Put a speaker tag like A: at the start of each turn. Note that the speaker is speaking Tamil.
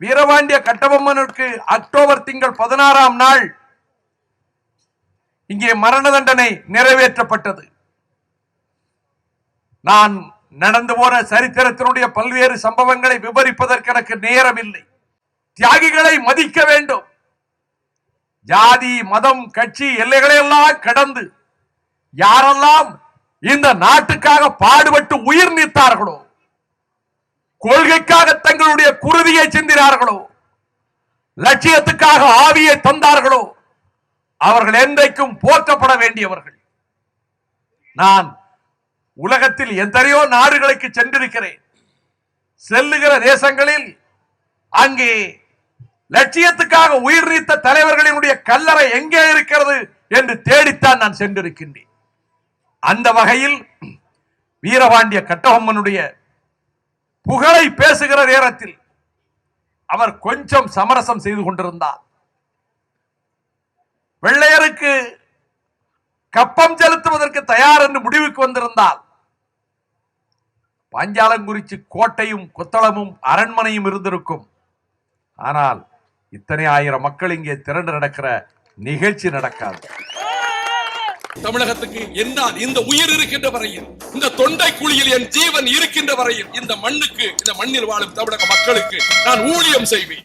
A: வீரபாண்டிய கட்டபொம்மனுக்கு அக்டோபர் திங்கள் 16ஆம் நாள் இங்கே மரண தண்டனை நிறைவேற்றப்பட்டது. நான் நடந்து போன சரித்திரத்தினுடைய பல்வேறு சம்பவங்களை விவரிப்பதற்கு எனக்கு நேரம் இல்லை. தியாகிகளை மதிக்க வேண்டும். ஜாதி மதம் கட்சி எல்லைகளை எல்லாம் கடந்து யாரெல்லாம் இந்த நாட்டுக்காக பாடுபட்டு உயிர் நீத்தார்களோ, கொள்கைக்காக தங்களுடைய குருதியை சிந்தினார்களோ, லட்சியத்துக்காக ஆவியை தந்தார்களோ, அவர்கள் என்றைக்கும் போற்றப்பட வேண்டியவர்கள். நான் உலகத்தில் எத்தனையோ நாடுகளுக்கு சென்றிருக்கிறேன். செல்லுகிற தேசங்களில் அங்கே லட்சியத்துக்காக உயிர் நீத்த தலைவர்களினுடைய கல்லறை எங்கே இருக்கிறது என்று தேடித்தான் நான் சென்றிருக்கின்றேன். அந்த வகையில் வீரபாண்டிய கட்டபொம்மனுடைய புகழை பேசுகிற நேரத்தில் அவர் கொஞ்சம் சமரசம் செய்து கொண்டிருந்தார். வெள்ளையருக்கு கப்பம் செலுத்துவதற்கு தயார் என்று முடிவுக்கு வந்திருந்தால் பாஞ்சாலங்குறிச்சி கோட்டையும் கொத்தளமும் அரண்மனையும் இருந்திருக்கும். ஆனால் இத்தனை ஆயிரம் மக்கள் இங்கே திரண்டு நடக்கிற நிகழ்ச்சி நடக்காது.
B: தமிழகத்துக்கு என்னால் இந்த உயிர் இருக்கின்ற வரையில், இந்த தொண்டை குழியில் என் ஜீவன் இருக்கின்ற வரையில் இந்த மண்ணுக்கு, இந்த மண்ணில் வாழும் தமிழக மக்களுக்கு நான் ஊழியம் செய்வேன்.